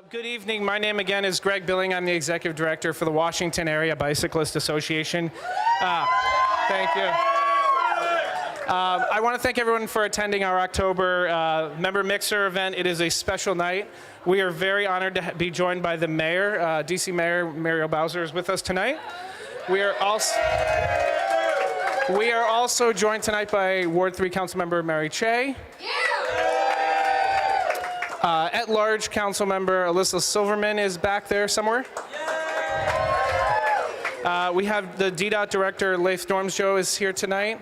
Good evening. My name again is Greg Billing. I'm the Executive Director for the Washington Area Bicyclist Association. Thank you. I want to thank everyone for attending our October Member Mixer event. It is a special night. We are very honored to be joined by the Mayor, DC Mayor Muriel Bowser is with us tonight. We are also joined tonight by Ward 3 Councilmember Mary Che. At-large Councilmember Alyssa Silverman is back there somewhere. We have the DDOT Director Leif Stormsjo is here tonight.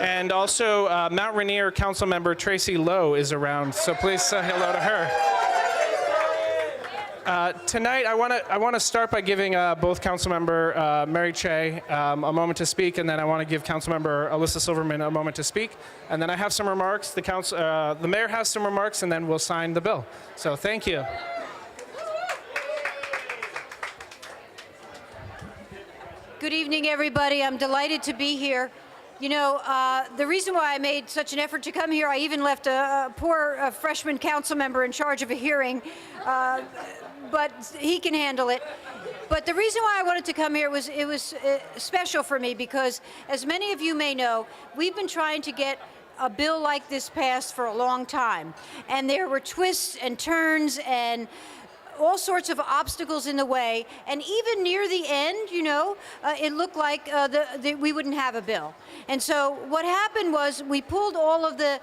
And also Mount Rainier Councilmember Tracy Lowe is around, so please say hello to her. Tonight, I want to start by giving both Councilmember Mary Che a moment to speak, and then I want to give Councilmember Alyssa Silverman a moment to speak, and then I have some remarks. The Mayor has some remarks, and then we'll sign the bill. So thank you. Good evening, everybody. I'm delighted to be here. You know, the reason why I made such an effort to come here, I even left a poor freshman council member in charge of a hearing, but he can handle it. But the reason why I wanted to come here was it was special for me because, as many of you may know, we've been trying to get a bill like this passed for a long time. And there were twists and turns and all sorts of obstacles in the way, and even near the end, you know, it looked like we wouldn't have a bill. And so what happened was we pulled all of the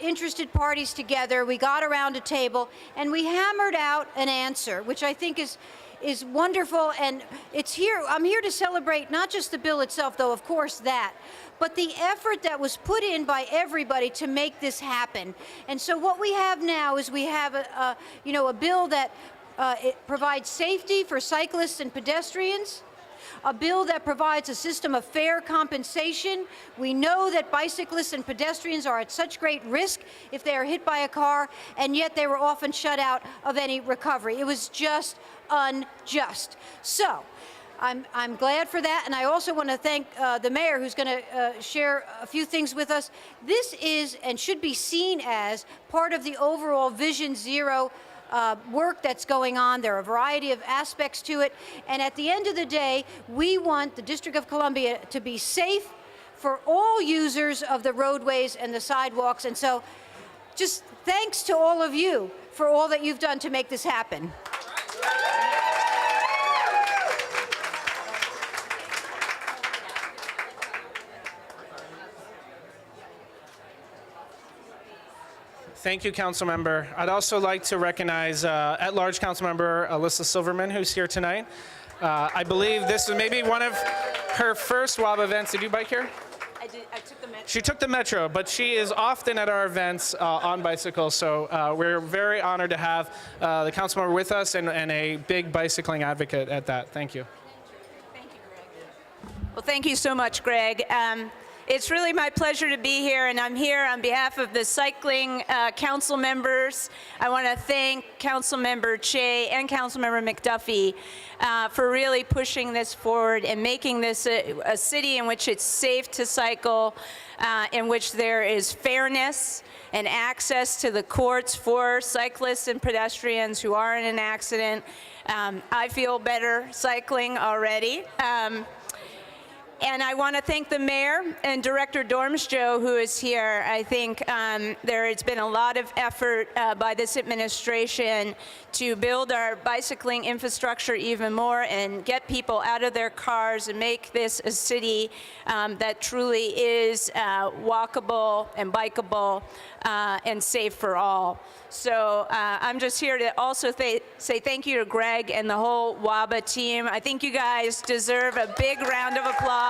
interested parties together, we got around a table, and we hammered out an answer, which I think is wonderful, and it's here. I'm here to celebrate not just the bill itself, though, of course, that, but the effort that was put in by everybody to make this happen. And so what we have now is we have a bill that it provides safety for cyclists and pedestrians, a bill that provides a system of fair compensation. We know that bicyclists and pedestrians are at such great risk if they are hit by a car, and yet they were often shut out of any recovery. It was just unjust. So I'm glad for that, and I also want to thank the mayor, who's going to share a few things with us. This is and should be seen as part of the overall Vision Zero work that's going on. There are a variety of aspects to it, and at the end of the day, we want the District of Columbia to be safe for all users of the roadways and the sidewalks. And so just thanks to all of you for all that you've done to make this happen. Thank you, Councilmember. I'd also like to recognize at-large Councilmember Alyssa Silverman, who's here tonight. I believe this is maybe one of her first WAB events. Did you bike here? I did. I took the metro. She took the metro, but she is often at our events on bicycles, so we're very honored to have the Councilmember with us and a big bicycling advocate at that. Thank you. Thank you, Greg. Well, thank you so much, Greg. It's really my pleasure to be here, and I'm here on behalf of the cycling council members. I want to thank Councilmember Che and Councilmember McDuffie for really pushing this forward and making this a city in which it's safe to cycle, in which there is fairness and access to the courts for cyclists and pedestrians who are in an accident. I feel better cycling already. And I want to thank the mayor and Director Stormsjo, who is here. I think there has been a lot of effort by this administration to build our bicycling infrastructure even more and get people out of their cars and make this a city that truly is walkable and bikeable and safe for all. So I'm just here to also say thank you to Greg and the whole WABA team. I think you guys deserve a big round of applause.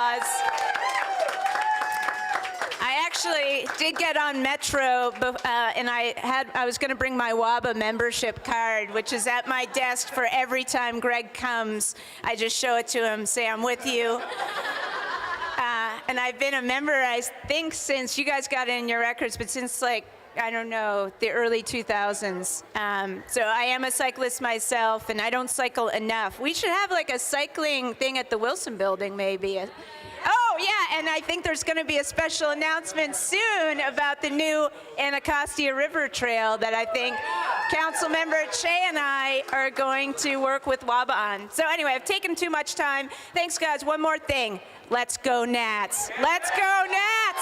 I actually did get on Metro, and I was going to bring my WABA membership card, which is at my desk for every time Greg comes. I just show it to him, say I'm with you. And I've been a member, I think, since you guys got it in your records, but since like, I don't know, the early 2000s. So I am a cyclist myself, and I don't cycle enough. We should have like a cycling thing at the Wilson Building, maybe. Oh, yeah, and I think there's going to be a special announcement soon about the new Anacostia River Trail that I think Councilmember Che and I are going to work with WABA on. So anyway, I've taken too much time. Thanks, guys. One more thing. Let's go Nats. Let's go Nats.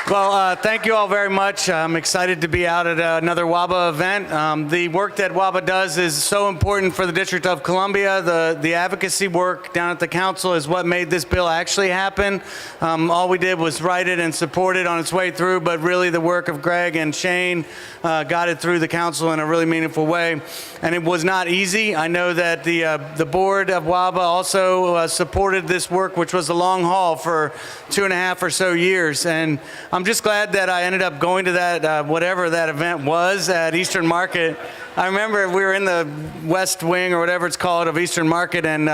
Well, thank you all very much. I'm excited to be out at another WABA event. The work that WABA does is so important for the District of Columbia. The advocacy work down at the council is what made this bill actually happen. All we did was write it and support it on its way through, but really the work of Greg and Shane got it through the council in a really meaningful way. And it was not easy. I know that the board of WABA also supported this work, which was a long haul for 2.5 or so years. And I'm just glad that I ended up going to that, whatever that event was at Eastern Market. I remember we were in the West Wing or whatever it's called of Eastern Market, and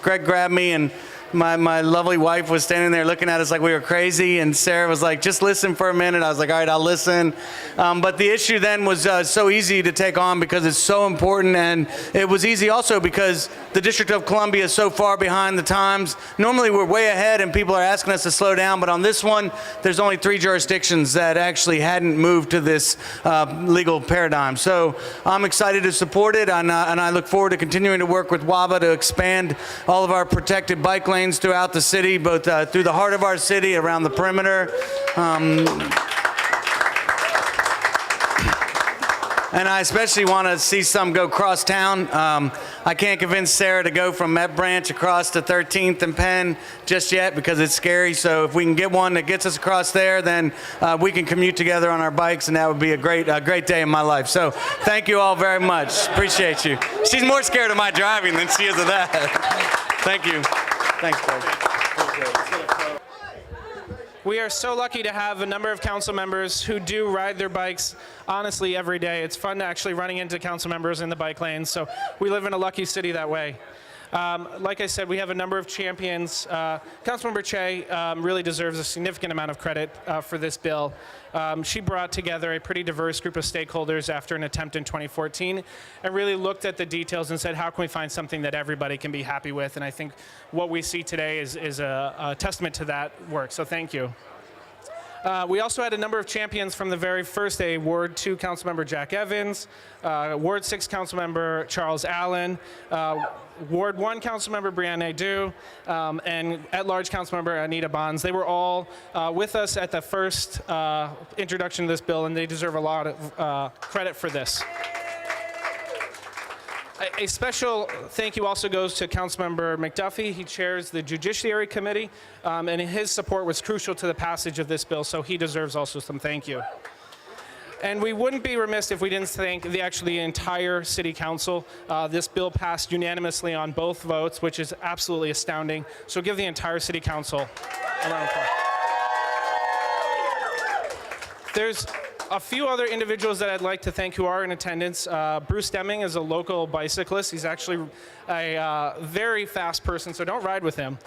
Greg grabbed me, and my lovely wife was standing there looking at us like we were crazy, and Sarah was like, just listen for a minute. I was like, all right, I'll listen. But the issue then was so easy to take on because it's so important, and it was easy also because the District of Columbia is so far behind the times. Normally we're way ahead and people are asking us to slow down, but on this one, there's only 3 jurisdictions that actually hadn't moved to this legal paradigm. So I'm excited to support it, and I look forward to continuing to work with WABA to expand all of our protected bike lanes throughout the city, both through the heart of our city, around the perimeter. And I especially want to see some go cross town. I can't convince Sarah to go from Met Branch across to 13th and Penn just yet because it's scary. So if we can get one that gets us across there, then we can commute together on our bikes, and that would be a great day in my life. So thank you all very much. Appreciate you. She's more scared of my driving than she is of that. Thank you. Thanks, Greg. We are so lucky to have a number of council members who do ride their bikes honestly every day. It's fun actually running into council members in the bike lanes, so we live in a lucky city that way. Like I said, we have a number of champions. Councilmember Che really deserves a significant amount of credit for this bill. She brought together a pretty diverse group of stakeholders after an attempt in 2014 and really looked at the details and said, how can we find something that everybody can be happy with? And I think what we see today is a testament to that work, so thank you. We also had a number of champions from the very first day. Ward 2 Councilmember Jack Evans, Ward 6 Councilmember Charles Allen, Ward 1 Councilmember Brianne Nadeau, and at-large Councilmember Anita Bonds. They were all with us at the first introduction of this bill, and they deserve a lot of credit for this. A special thank you also goes to Councilmember McDuffie. He chairs the Judiciary Committee, and his support was crucial to the passage of this bill, so he deserves also some thank you. And we wouldn't be remiss if we didn't thank the entire City Council. This bill passed unanimously on both votes, which is absolutely astounding. So give the entire City Council a round of applause. There's a few other individuals that I'd like to thank who are in attendance. Bruce Deming is a local bicyclist. He's actually a very fast person, so don't ride with him.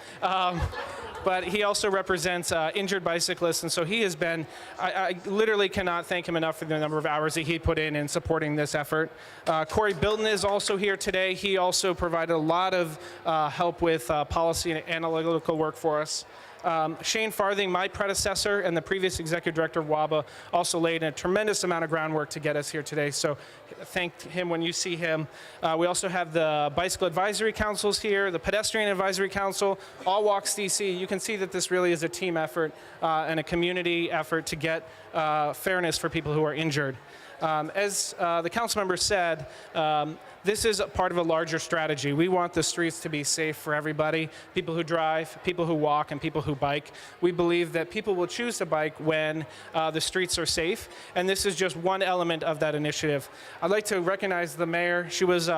But he also represents injured bicyclists, and so he has been, I literally cannot thank him enough for the number of hours that he put in supporting this effort. Corey Bilton is also here today. He also provided a lot of help with policy and analytical work for us. Shane Farthing, my predecessor and the previous executive director of WABA, also laid a tremendous amount of groundwork to get us here today, so thank him when you see him. We also have the Bicycle Advisory Councils here, the Pedestrian Advisory Council, All Walks DC. You can see that this really is a team effort and a community effort to get fairness for people who are injured. As the council member said, this is a part of a larger strategy. We want the streets to be safe for everybody, people who drive, people who walk, and people who bike. We believe that people will choose to bike when the streets are safe, and this is just one element of that initiative. I'd like to recognize the mayor. She was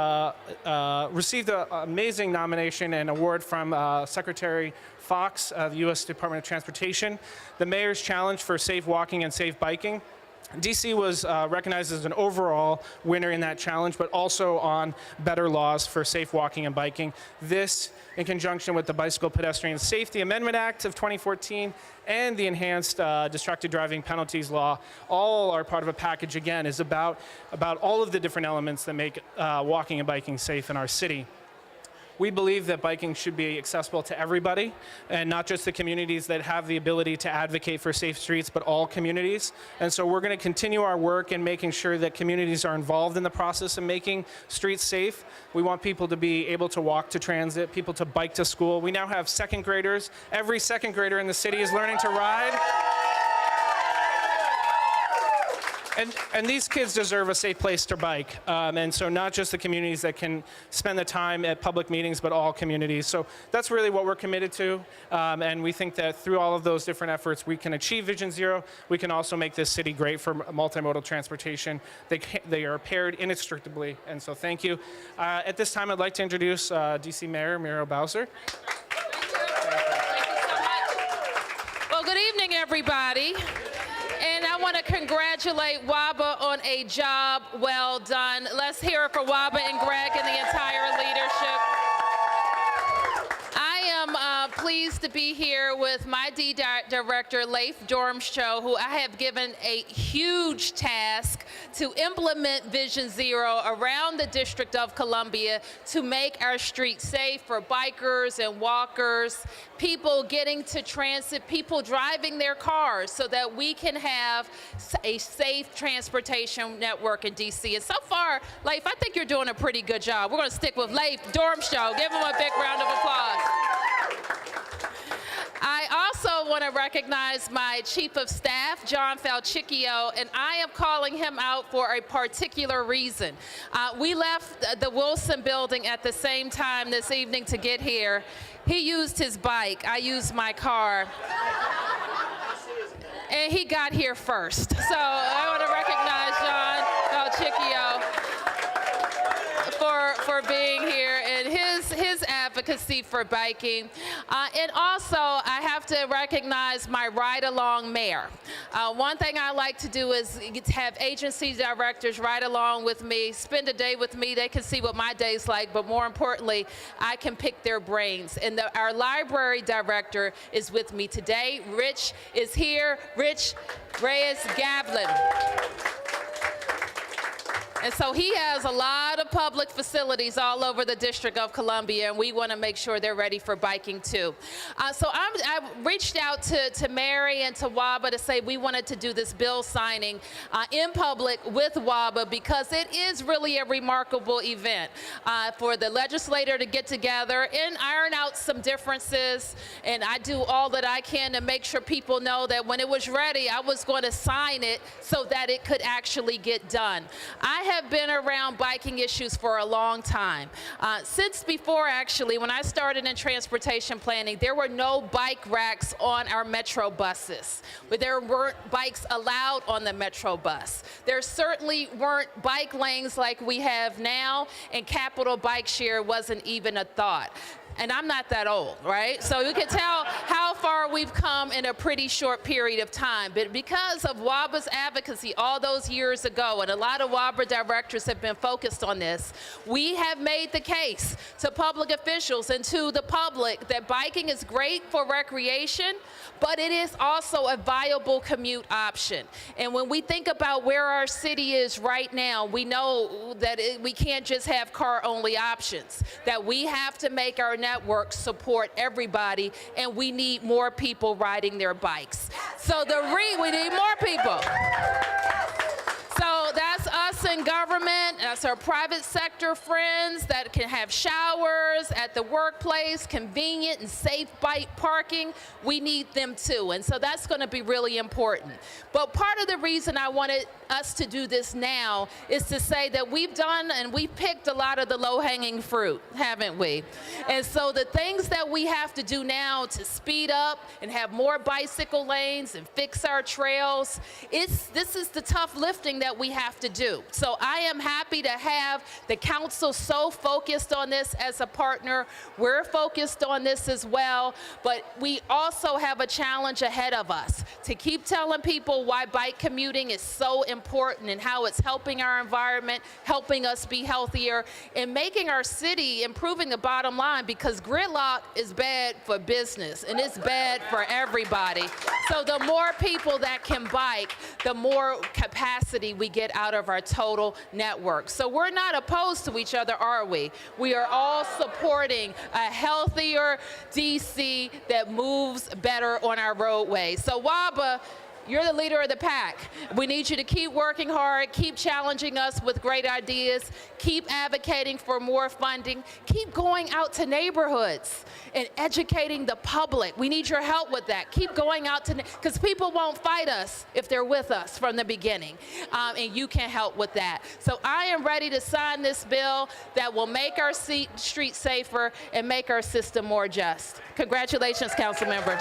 received an amazing nomination and award from Secretary Fox of the U.S. Department of Transportation. The mayor's challenge for safe walking and safe biking DC was recognized as an overall winner in that challenge, but also on better laws for safe walking and biking. This, in conjunction with the Bicycle Pedestrian Safety Amendment Act of 2014 and the enhanced distracted driving penalties law, all are part of a package, again, is about all of the different elements that make walking and biking safe in our city. We believe that biking should be accessible to everybody, and not just the communities that have the ability to advocate for safe streets, but all communities. And so we're going to continue our work in making sure that communities are involved in the process of making streets safe. We want people to be able to walk to transit, people to bike to school. We now have second graders. Every second grader in the city is learning to ride. And these kids deserve a safe place to bike. And so not just the communities that can spend the time at public meetings, but all communities. So that's really what we're committed to. And we think that through all of those different efforts, we can achieve Vision Zero. We can also make this city great for multimodal transportation. They are paired inextricably. And so thank you. At this time, I'd like to introduce DC Mayor Muriel Bowser. Well, good evening, everybody. And I want to congratulate WABA on a job well done. Let's hear it for WABA and Greg and the entire leadership. I am pleased to be here with my director, Leif Dormschow, who I have given a huge task to implement Vision Zero around the District of Columbia to make our streets safe for bikers and walkers, people getting to transit, people driving their cars, so that we can have a safe transportation network in DC. And so far, Leif, I think you're doing a pretty good job. We're going to stick with Leif Dormschow. Give him a big round of applause. I also want to recognize my Chief of Staff, John Falchicchio, and I am calling him out for a particular reason. We left the Wilson building at the same time this evening to get here. He used his bike, I used my car, and he got here first. So I want to recognize John Falchicchio for being here and his advocacy for biking. And also, I have to recognize my ride-along mayor. One thing I like to do is have agency directors ride along with me, spend a day with me. They can see what my day's like, but more importantly, I can pick their brains. And our library director is with me today. Rich is here. Rich Reyes-Gavlin. And so he has a lot of public facilities all over the District of Columbia, and we want to make sure they're ready for biking too. So I reached out to Mary and to WABA to say we wanted to do this bill signing in public with WABA, because it is really a remarkable event for the legislator to get together and iron out some differences. And I do all that I can to make sure people know that when it was ready, I was going to sign it so that it could actually get done. I have been around biking issues for a long time. Since before, actually, when I started in transportation planning, there were no bike racks on our metro buses. There weren't bikes allowed on the metro bus. There certainly weren't bike lanes like we have now, and Capital Bike Share wasn't even a thought. And I'm not that old, right? So you can tell how far we've come in a pretty short period of time. But because of WABA's advocacy all those years ago, and a lot of WABA directors have been focused on this, we have made the case to public officials and to the public that biking is great for recreation, but it is also a viable commute option. And when we think about where our city is right now, we know that we can't just have car-only options, that we have to make our network support everybody, and we need more people riding their bikes. So we need more people. So that's us in government, that's our private sector friends that can have showers at the workplace, convenient and safe bike parking. We need them too, and so that's going to be really important. But part of the reason I wanted us to do this now is to say that we've done and we've picked a lot of the low-hanging fruit, haven't we? And so the things that we have to do now to speed up and have more bicycle lanes and fix our trails, this is the tough lifting that we have to do. So I am happy to have the council so focused on this as a partner. We're focused on this as well, but we also have a challenge ahead of us to keep telling people why bike commuting is so important and how it's helping our environment, helping us be healthier, and making our city, improving the bottom line, because gridlock is bad for business and it's bad for everybody. So the more people that can bike, the more capacity we get out of our total network. So we're not opposed to each other, are we? We are all supporting a healthier DC that moves better on our roadways. So WABA, you're the leader of the pack. We need you to keep working hard, keep challenging us with great ideas, keep advocating for more funding, keep going out to neighborhoods and educating the public. We need your help with that. Keep going out to, because people won't fight us if they're with us from the beginning, and you can help with that. So I am ready to sign this bill that will make our streets safer and make our system more just. Congratulations, council member.